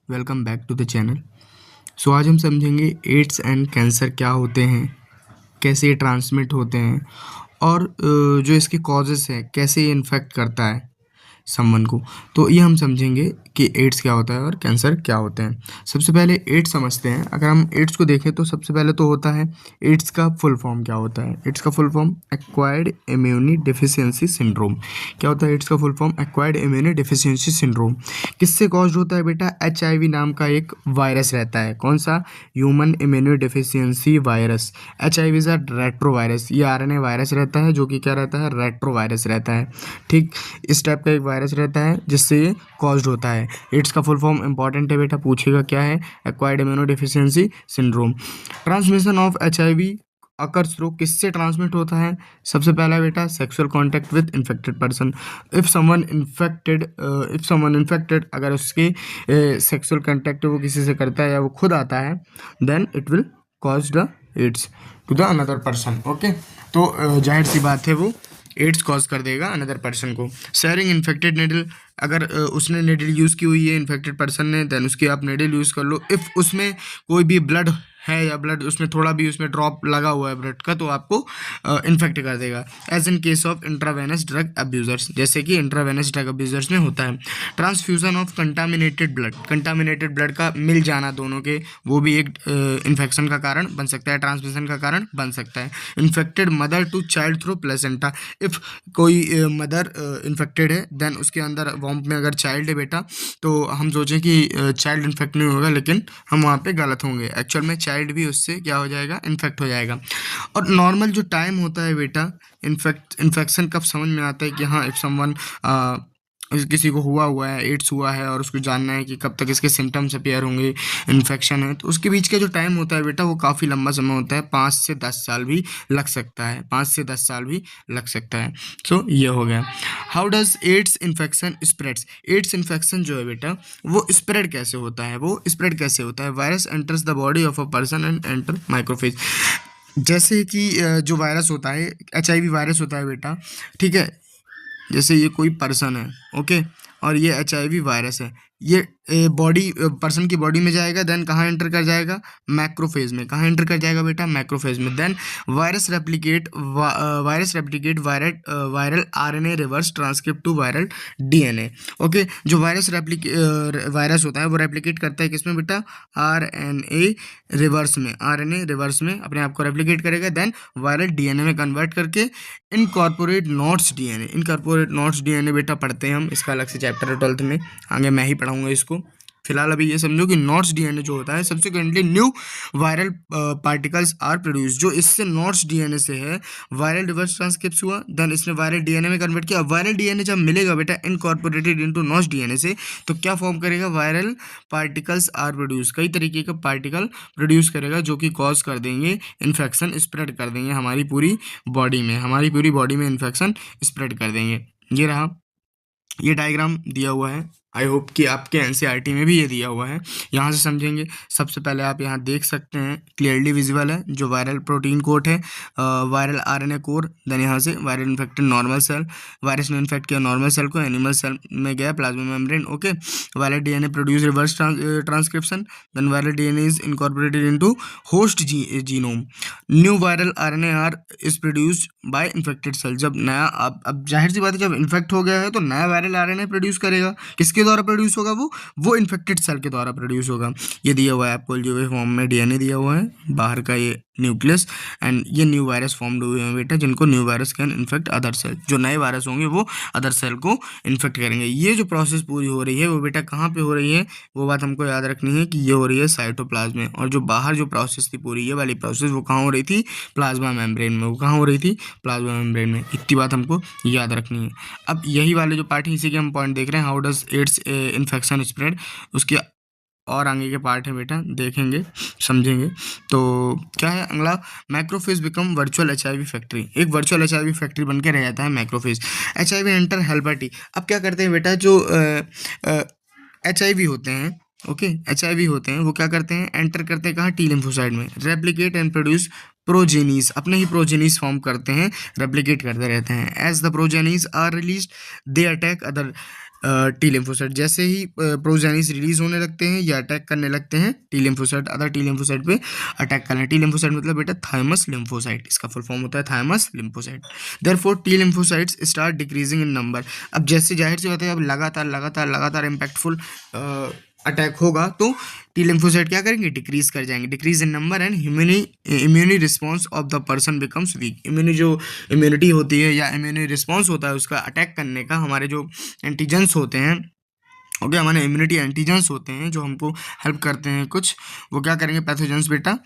Welcome back to the channel. So आज हम समझेंगे एड्स एंड कैंसर क्या होते हैं, कैसे ये ट्रांसमिट होते हैं और जो इसके कॉजेस हैं, कैसे ये इन्फेक्ट करता है समवन को। तो ये हम समझेंगे कि एड्स क्या होता है और कैंसर क्या होते हैं। सबसे पहले एड्स समझते हैं। अगर हम एड्स को देखें तो सबसे पहले तो होता है एड्स का फुल फॉर्म क्या होता है। एड्स का full form acquired immune deficiency syndrome. क्या होता है एड्स का full form? Acquired immune deficiency syndrome. किससे कॉज होता है बेटा? HIV नाम का एक वायरस रहता है। कौन सा? Human immuno deficiency virus. HIV is a retro virus. ये RNA वायरस रहता है जो कि क्या रहता है? रेट्रो वायरस रहता है। ठीक, इस टाइप का एक वायरस रहता है जिससे ये कॉज्ड होता है। एड्स का फुल फॉर्म इंपॉर्टेंट है बेटा, पूछेगा क्या है? Acquired immuno deficiency syndrome. Transmission of HIV occurs through, किससे ट्रांसमिट होता है? सबसे पहला बेटा sexual contact with infected person. If someone infected, अगर उसके सेक्सुअल कांटेक्ट वो किसी से करता है या वो खुद आता है, then it will cause the AIDS to the another person. Okay, तो जाहिर सी बात है वो एड्स कॉज कर देगा अनदर पर्सन को। शेयरिंग इन्फेक्टेड निडल, अगर उसने निडल यूज़ की हुई है इन्फेक्टेड पर्सन ने, देन उसकी आप निडल यूज़ कर लो। इफ़ उसमें कोई भी ब्लड है या ब्लड उसमें थोड़ा भी उसमें ड्रॉप लगा हुआ है ब्लड का, तो आपको इन्फेक्ट कर देगा। As in case of intravenous drug abusers, जैसे कि इंट्रावेनस ड्रग अब्यूजर्स में होता है। Transfusion of contaminated blood, contaminated blood का मिल जाना दोनों के, वो भी एक इन्फेक्शन का कारण बन सकता है, ट्रांसमिशन का कारण बन सकता है। Infected mother to child through placenta, if कोई मदर इन्फेक्टेड है, देन उसके अंदर वॉम्प में अगर चाइल्ड है बेटा, तो हम सोचें कि चाइल्ड इन्फेक्ट नहीं होगा, लेकिन हम वहाँ पे गलत होंगे। एक्चुअल में चाइल्ड भी उससे क्या हो जाएगा? इन्फेक्ट हो जाएगा। और नॉर्मल जो टाइम होता है बेटा इन्फेक्शन कब समझ में आता है कि हाँ इफ समवन किसी को हुआ है, एड्स हुआ है और उसको जानना है कि कब तक इसके सिम्टम्स अपीयर होंगे, इन्फेक्शन है, तो उसके बीच का जो टाइम होता है बेटा वो काफ़ी लंबा समय होता है। 5 से 10 साल भी लग सकता है, 5 से 10 साल भी लग सकता है। सो ये हो गया। How does AIDS infection spreads, AIDS infection जो है बेटा वो स्प्रेड कैसे होता है? वो स्प्रेड कैसे होता है? Virus enters the body of a person and enter macrophage. जैसे कि जो वायरस होता है, HIV वायरस होता है बेटा, ठीक है, जैसे ये कोई पर्सन है, ओके, और ये HIV वायरस है, ये बॉडी पर्सन की बॉडी में जाएगा, देन कहाँ एंटर कर जाएगा? मैक्रोफेज में। कहाँ एंटर कर जाएगा बेटा? मैक्रोफेज में। Then virus replicate viral RNA reverse transcript to viral DNA। Okay, जो वायरस होता है वो रेप्लिकेट करता है किसमें बेटा? RNA रिवर्स में। RNA रिवर्स में अपने आप को रेप्लिकेट करेगा, देन वायरल DNA में कन्वर्ट करके इनकॉर्पोरेट नॉट्स DNA बेटा पढ़ते हैं हम, इसका अलग से चैप्टर है 12th में, आगे मैं ही पढ़ाऊंगा इसको। फिलहाल अभी ये समझो कि नॉट्स DNA जो होता है, subsequently new viral particles are produce. जो इससे नॉट्स DNA से है, वायरल रिवर्स ट्रांसक्रिप्ट हुआ, देन इसने वायरल DNA में कन्वर्ट किया। वायरल DNA जब मिलेगा बेटा इनकॉर्पोरेटेड इनटू नॉट्स DNA से, तो क्या फॉर्म करेगा? वायरल पार्टिकल्स आर प्रोड्यूस, कई तरीके का पार्टिकल प्रोड्यूस करेगा जो कि कॉज कर देंगे इन्फेक्शन, स्प्रेड कर देंगे हमारी पूरी बॉडी में इन्फेक्शन स्प्रेड कर देंगे। ये रहा, ये डायग्राम दिया हुआ है। आई होप कि आपके NCERT में भी ये दिया हुआ है, यहाँ से समझेंगे। सबसे पहले आप यहाँ देख सकते हैं, क्लियरली विजिबल है जो वायरल प्रोटीन कोट है, वायरल RNA कोर, देन यहाँ से viral infected normal cell, virus ने इन्फेक्ट किया नॉर्मल सेल को, एनिमल सेल में गया plasma membrane. Okay, viral DNA produce reverse transcription, then viral DNA is incorporated into host genome. New viral RNA are is produced by infected cell. जब नया, अब जाहिर सी बात है, जब इन्फेक्ट हो गया है तो नया वायरल RNA प्रोड्यूस करेगा। किसके द्वारा प्रोड्यूस होगा? वो इन्फेक्टेड सेल के द्वारा प्रोड्यूस होगा। ये दिया हुआ है आपको, जो फॉर्म में DNA दिया हुआ है, बाहर का ये न्यूक्लियस, एंड ये न्यू वायरस फॉर्म्ड हुए हैं बेटा, जिनको new virus can infect other cell. जो नए वायरस होंगे वो अदर सेल को इन्फेक्ट करेंगे। ये जो प्रोसेस पूरी हो रही है वो बेटा कहाँ पे हो रही है? वो बात हमको याद रखनी है कि ये हो रही है साइटोप्लाज्म में, और जो बाहर जो प्रोसेस थी पूरी ये वाली प्रोसेस, वो कहाँ हो रही थी? प्लाज्मा मेम्ब्रेन में। वो कहाँ हो रही थी? प्लाज्मा मेम्ब्रेन में। इतनी बात हमको याद रखनी है। अब यही वाले जो पार्ट है, इसी के हम पॉइंट देख रहे हैं, how does AIDS infection spread. उसके और आगे के पार्ट है बेटा, देखेंगे समझेंगे। तो क्या है अगला? Macrophage become virtual HIV factory. एक वर्चुअल HIV फैक्ट्री बन के रह जाता है macrophage. HIV enter helper T. अब क्या करते हैं बेटा, जो HIV होते हैं, ओके, HIV होते हैं, वो क्या करते हैं? एंटर करते हैं कहाँ? T लिम्फोसाइट में। रेप्लिकेट एंड प्रोड्यूस प्रोजेनीज, अपने ही प्रोजेनीज फॉर्म करते हैं, रेप्लिकेट करते रहते हैं। As the progenies are release they attack other T lymphocyte. जैसे ही प्रोजेनिस रिलीज होने लगते हैं या अटैक करने लगते हैं T lymphocyte, other T lymphocyte पे अटैक करना। टी लिम्फोसाइट मतलब बेटा थाइमस लिम्फोसाइट, इसका फुल फॉर्म होता है thymus lymphocyte. Therefore T lymphocytes start decreasing in number. अब जैसे जाहिर सी बात है, अब लगातार इम्पैक्टफुल अटैक होगा तो टी लिम्फोसाइट क्या करेंगे, डिक्रीज कर जाएंगे, decrease in number and immune response of the person becomes week. Immunity होती है या इम्यूनी रिस्पॉन्स होता है उसका अटैक करने का, हमारे जो एंटीजेंस होते हैं, ओके, हमारे इम्यूनिटी एंटीजेंस होते हैं जो हमको हेल्प करते हैं कुछ, वो क्या करेंगे पैथोजेंस बेटा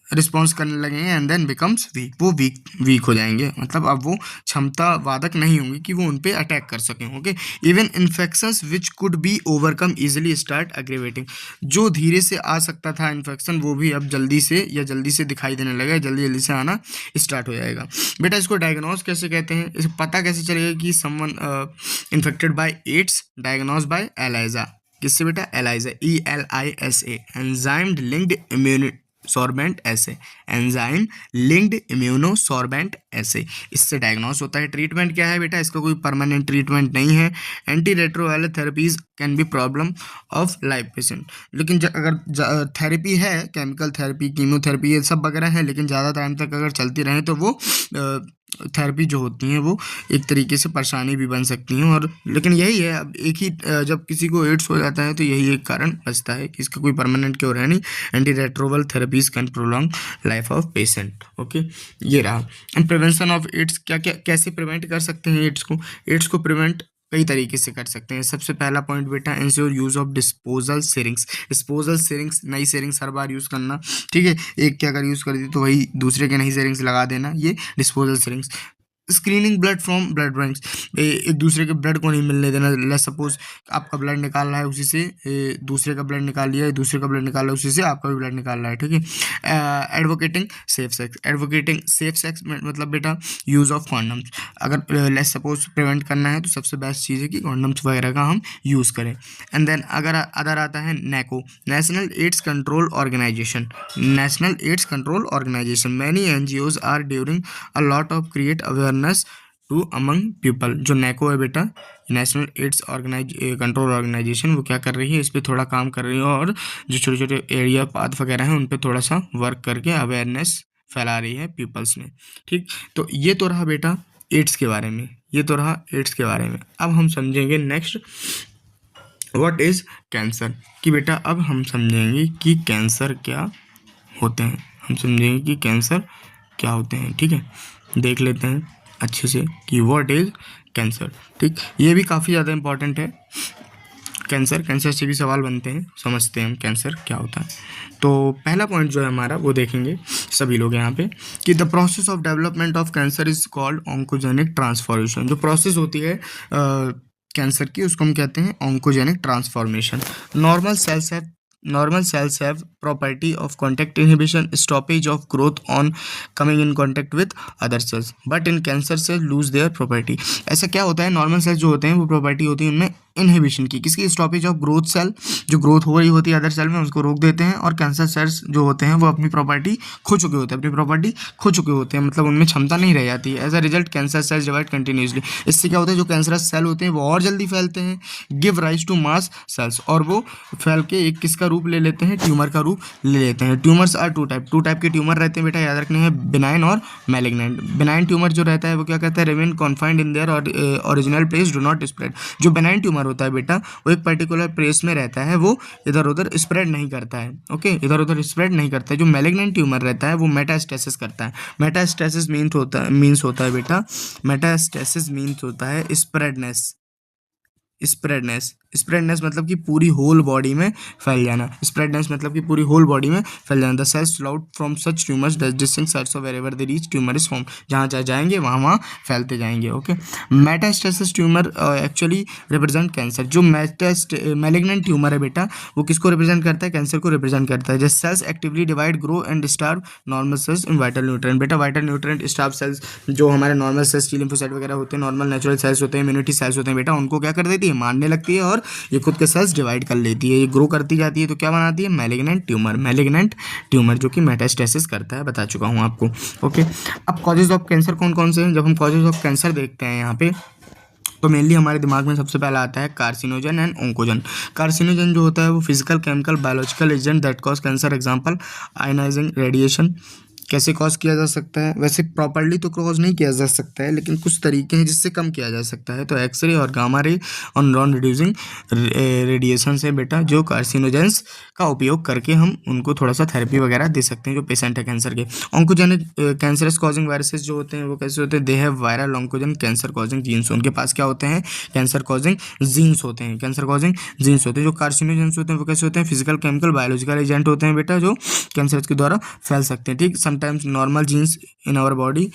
रिस्पॉन्स करने लगेंगे एंड देन बिकम्स वीक, वो वीक हो जाएंगे, मतलब अब वो क्षमता वादक नहीं होंगी कि वो उन पे अटैक कर सकें। Okay, even infections which could be overcome easily start aggravating. जो धीरे से आ सकता था इन्फेक्शन वो भी अब जल्दी से दिखाई देने लगा, जल्दी से आना स्टार्ट हो जाएगा। बेटा इसको डायग्नोज कैसे कहते हैं, इसे पता कैसे चलेगा कि someone infected by AIDS, diagnose by ELISA. किससे बेटा, ELISA, ELISA, enzyme linked immunosorbent assay, enzyme linked immunosorbent assay, इससे डायग्नोस होता है। ट्रीटमेंट क्या है बेटा, इसका कोई परमानेंट ट्रीटमेंट नहीं है। Anti retroviral therapies can be problem of life patient. लेकिन अगर थेरेपी है, केमिकल थेरेपी, कीमोथेरेपी, ये सब वगैरह है, लेकिन ज़्यादा टाइम तक अगर चलती रहे तो वो थेरेपी जो होती हैं वो एक तरीके से परेशानी भी बन सकती हैं। और लेकिन यही है, अब एक ही जब किसी को एड्स हो जाता है तो यही एक कारण बचता है कि इसका कोई परमानेंट क्योर है नहीं। Anti retroviral therapies can prolong life of patient. Okay, ये रहा। प्रिवेंशन ऑफ एड्स, क्या क्या कैसे प्रिवेंट कर सकते हैं एड्स को प्रिवेंट कई तरीके से कर सकते हैं। सबसे पहला पॉइंट बेटा, इंश्योर यूज ऑफ डिस्पोजल सिरिंग्स, नई सिरिंग्स हर बार यूज़ करना, ठीक है। एक के अगर यूज़ कर दी तो वही दूसरे के नई सिरिंग्स लगा देना, ये disposal syringes. Screening blood from blood banks, एक दूसरे के ब्लड को नहीं मिलने देना। लेट्स सपोज आपका ब्लड निकाल रहा है, उसी से दूसरे का ब्लड निकाल लिया, दूसरे का ब्लड निकाल रहा है, उसी से आपका भी ब्लड निकाल रहा है, ठीक है। एडवोकेटिंग सेफ सेक्स मतलब बेटा यूज़ ऑफ कॉन्डम्स। अगर लेट्स सपोज प्रिवेंट करना है तो सबसे बेस्ट चीज़ है कि कॉन्डम्स वगैरह का हम यूज़ करें। एंड देन अगर अदर आता है NACO, national AIDS control organisation. Many NGOs are during a lot of create awareness to among people. जो NACO है बेटा, नेशनल एड्स कंट्रोल ऑर्गेनाइजेशन, वो क्या कर रही है, इस पर थोड़ा काम कर रही है और जो छोटे छोटे एरिया पाथ वगैरह हैं उन पर थोड़ा सा वर्क करके अवेयरनेस फैला रही है पीपल्स में, ठीक। तो ये तो रहा बेटा एड्स के बारे में, अब हम समझेंगे नेक्स्ट व्हाट इज़ कैंसर, कि बेटा अब हम समझेंगे कि कैंसर क्या होते हैं, ठीक है। देख लेते हैं अच्छे से कि व्हाट इज़ कैंसर, ठीक। ये भी काफ़ी ज़्यादा इंपॉर्टेंट है। कैंसर से भी सवाल बनते हैं, समझते हैं हम कैंसर क्या होता है। तो पहला पॉइंट जो है हमारा वो देखेंगे सभी लोग यहाँ पे, कि the process of development of cancer is called oncogenic transformation. जो प्रोसेस होती है कैंसर की, उसको हम कहते हैं oncogenic transformation. Normal cells have property of contact inhibition, stoppage of growth on coming in contact with other sales, but in cancer cells lose their property. ऐसा क्या होता है, नॉर्मल सेल्स जो होते हैं वो प्रॉपर्टी होती है उनमें इनहिबिशन की, किसकी, स्टॉपेज ऑफ ग्रोथ सेल, जो ग्रोथ हो रही होती है अदर सेल में उसको रोक देते हैं। और कैंसर सेल्स जो होते हैं वो अपनी प्रॉपर्टी खो चुके होते हैं, मतलब उनमें क्षमता नहीं रह जाती है। As a result cancer cells divide continuously. इससे क्या होता है, जो कैंसरस सेल होते हैं वो और जल्दी फैलते हैं, give rise to mass cells, और वो फैल के एक किसका रूप ले लेते हैं, ट्यूमर का रूप ले लेते हैं। ट्यूमर्स आर टू टाइप के ट्यूमर रहते हैं बेटा, याद रखने हैं, बिनाइन और मैलिग्नेंट। बिनाइन ट्यूमर जो रहता है वो क्या कहता है, remain confined in their original place, do not spread. जो बिनाइन ट्यूमर होता है बेटा वो एक पर्टिकुलर प्लेस में रहता है, वो इधर उधर स्प्रेड नहीं करता है, ओके, इधर उधर स्प्रेड नहीं करता है। जो मैलिग्नेंट ट्यूमर रहता है वो मेटास्टेसिस करता है। मेटास्टेसिस मीन्स होता है बेटा, मेटास्टेसिस मीन्स होता है स्प्रेडनेस मतलब कि पूरी होल बॉडी में फैल जाना। The cells float from such tumours distinct sites of wherever they reach tumour is form. जहाँ जाएंगे वहाँ फैलते जाएंगे, okay. Metastasis tumour actually represent cancer. जो मैलिग्नेंट ट्यूमर है बेटा वो किसको रिप्रेजेंट करता है, कैंसर को रिप्रेजेंट करता है। जैसे cells actively divide, grow and starve normal cells in vital nutrient. बेटा वाइटल न्यूट्रिएंट स्टार्व सेल्स जो हमारे नॉर्मल सेल्स, टी लिम्फोसाइट वगैरह होते हैं, नॉर्मल नेचुरल सेल्स होते हैं, इम्यूनिटी सेल्स होते हैं बेटा, उनको क्या कर देती है, मारने लगती है और ये खुद के सेल्स डिवाइड कर लेती है, ये ग्रो करती जाती है, तो क्या बनाती है, मैलिग्नेंट ट्यूमर जो कि मेटास्टेसिस करता है, बता चुका हूँ आपको, ओके। अब कॉजेज ऑफ कैंसर कौन कौन से हैं, जब हम कॉजेज ऑफ कैंसर देखते हैं यहाँ पे तो मेनली हमारे दिमाग में सबसे पहला आता है कार्सिनोजन एंड ओंकोजन। कार्सिनोजन जो होता है वो physical, chemical, biological agent that cause cancer. Example ionising radiation. कैसे कॉज किया जा सकता है? वैसे प्रॉपर्ली तो कॉज नहीं किया जा सकता है, लेकिन कुछ तरीके हैं जिससे कम किया जा सकता है। तो एक्सरे और गामा रे और नॉन रिड्यूसिंग रेडिएशन से बेटा जो कार्सिनोजेंस का उपयोग करके हम उनको थोड़ा सा थेरेपी वगैरह दे सकते हैं जो पेशेंट है कैंसर के। ऑन्कोजेनिक कैंसरस कॉजिंग वायरसेस जो होते हैं वो कैसे होते हैं? They have viral oncogene cancer causing genes. उनके पास क्या होते हैं? कैंसर कॉजिंग जीन्स होते हैं। कैंसर कॉजिंग जीन्स होते हैं। जो कार्सिनोजेंस होते हैं वो कैसे होते हैं? फिजिकल, केमिकल, बायोलॉजिकल एजेंट होते हैं बेटा जो कैंसर के द्वारा फैल सकते हैं। ठीक, sometimes normal genes in our body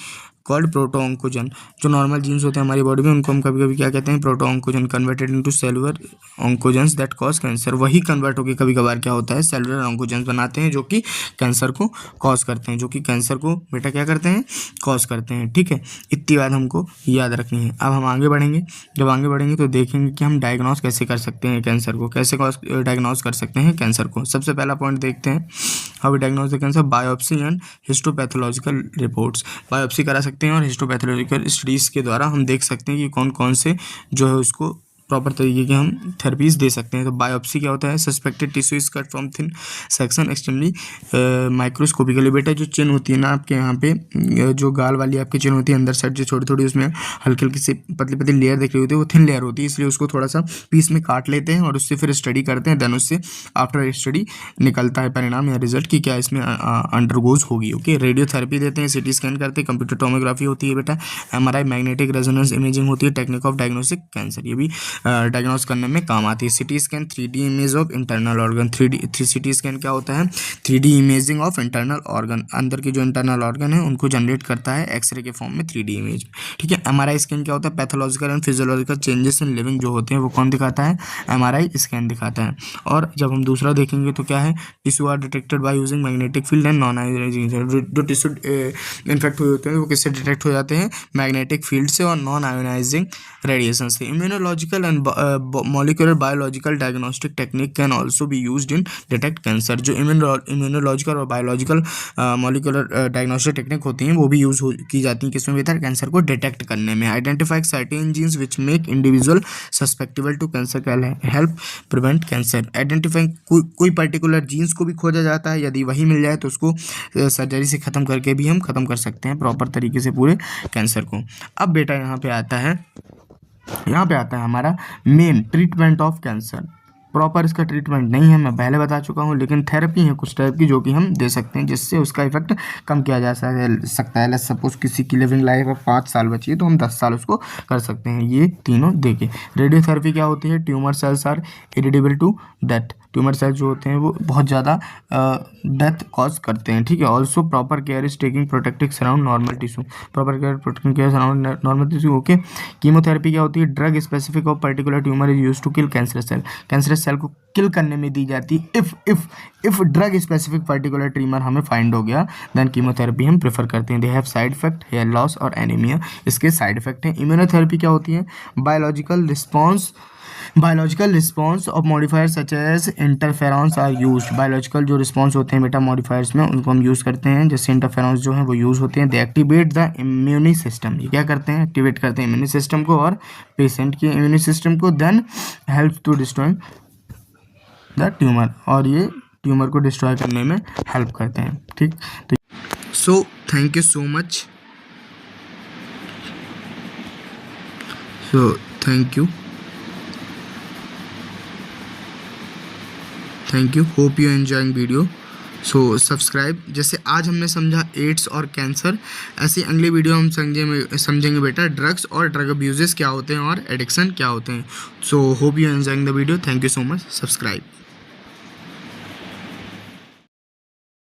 called protooncogene. जो नॉर्मल जीन्स होते हैं हमारी बॉडी में उनको हम कभी कभी क्या कहते हैं? Protooncogene. Converted into cellular oncogenes that cause cancer. वही कन्वर्ट होकर कभी कभार क्या होता है? सेलुलर ऑन्कोजेंस बनाते हैं जो कि कैंसर को कॉज करते हैं, जो कि कैंसर को बेटा क्या करते हैं? कॉज करते हैं। ठीक है, इतनी बात हमको याद रखनी है। अब हम आगे बढ़ेंगे। जब आगे बढ़ेंगे तो देखेंगे कि हम डायग्नोस कैसे कर सकते हैं कैंसर को, कैसे डायग्नोस कर सकते हैं कैंसर को। सबसे पहला पॉइंट देखते हैं, how we diagnose the cancer. Biopsy and histopathological reports. Biopsy करा सकते हैं और हिस्टोपैथोलॉजिकल स्टडीज़ के द्वारा हम देख सकते हैं कि कौन कौन से जो है उसको प्रॉपर तरीके के हम थेरेपीज दे सकते हैं। तो बायोप्सी क्या होता है? Suspected tissue is cut from thin section extremely microscopically. बेटा जो चिन होती है ना आपके यहाँ पे, जो गाल वाली आपकी चिन होती है अंदर साइड जो छोटी थोड़ी उसमें हल्की हल्की सी पतली पतली लेयर दिख रही होती है, वो थिन लेयर होती है, इसलिए उसको थोड़ा सा पीस में काट लेते हैं और उससे फिर स्टडी करते हैं। देन उससे आफ्टर स्टडी निकलता है परिणाम या रिजल्ट कि क्या इसमें अंडरगोज होगी। ओके, रेडियोथेरेपी देते हैं, सिटी स्कैन करते हैं, कंप्यूटर टोमोग्राफी होती है बेटा, MRI मैग्नेटिक रेजोनेंस इमेजिंग होती है, टेक्निक ऑफ डायग्नोस्टिक कैंसर, ये भी डायग्नोस करने में काम आती है। CT scan 3D image of internal organ. 3D CT scan क्या होता है? 3D imaging of internal organ, अंदर के जो इंटरनल ऑर्गन है उनको जनरेट करता है एक्सरे के फॉर्म में 3D इमेज। ठीक है, MRI स्कैन क्या होता है? Pathological and physiological changes in living जो होते हैं वो कौन दिखाता है? MRI स्कैन दिखाता है। और जब हम दूसरा देखेंगे तो क्या है? Tissue are detected by using magnetic field and non ionising. जो टिश्यू इन्फेक्ट हुए होते हैं वो किससे डिटेक्ट हो जाते हैं? मैग्नेटिक फील्ड से और नॉन आयोनाइजिंग रेडिएशन से। Immunological and molecular biological diagnostic technique can also be used in detect cancer। जो इम्यूनोलॉजिकल और बायोलॉजिकल मॉलिकुलर डायग्नोस्टिक टेक्निक होती हैं वो भी यूज़ की जाती हैं किसमें बेहतर? कैंसर को डिटेक्ट करने में। Identify certain genes which make individual susceptible to cancer can help prevent cancer. Identify कोई पर्टिकुलर जीन्स को भी खोजा जाता है, यदि वही मिल जाए तो उसको सर्जरी से ख़त्म करके भी हम ख़त्म कर सकते हैं प्रॉपर तरीके से पूरे कैंसर को। अब बेटा यहाँ पे आता है हमारा main treatment of cancer. Proper इसका ट्रीटमेंट नहीं है, मैं पहले बता चुका हूँ, लेकिन थेरेपी है कुछ टाइप की जो कि हम दे सकते हैं जिससे उसका इफेक्ट कम किया जा सकता है। लेट्स सपोज किसी की लिविंग लाइफ है 5 साल बची है तो हम 10 साल उसको कर सकते हैं, ये तीनों देके। रेडियोथेरेपी क्या होती है? Tumour cells are irradiable to death. Tumour cells जो होते हैं वो बहुत ज़्यादा डेथ कॉज करते हैं। ठीक है, also proper care is taking protecting surround normal tissue. Proper care protecting care surround normal tissue. Okay, chemotherapy क्या होती है? Drug specific of particular tumour is use to kill cancer cell. Cancer cell को kill करने में दी जाती है। If drug specific particular tumour हमें फाइंड हो गया देन कीमोथेरेपी हम प्रेफर करते हैं। They have side effect, hair loss और एनीमिया, इसके साइड इफेक्ट हैं। इम्यूनोथेरेपी क्या होती है? Biological response of modifiers such as interferons are used. Biological जो रिस्पॉन्स होते हैं बेटा मॉडिफायर्स में उनको हम यूज़ करते हैं, जैसे इंटरफेरॉन्स जो है वो यूज़ होते हैं। दे एक्टिवेट द इम्यूनी सिस्टम। ये क्या करते हैं? एक्टिवेट करते हैं इम्यूनी सिस्टम को और पेशेंट के इम्यूनी सिस्टम को, then help to destroy the tumour, और ये ट्यूमर को डिस्ट्रॉय करने में हेल्प करते हैं। ठीक, तो so thank you so much. Thank you hope you enjoying video. So subscribe. जैसे आज हमने समझा एड्स और कैंसर, ऐसी अगली वीडियो हम समझेंगे बेटा ड्रग्स और ड्रग अब्यूजेस क्या होते हैं और एडिक्शन क्या होते हैं। So hope you enjoying the video. Thank you so much. Subscribe.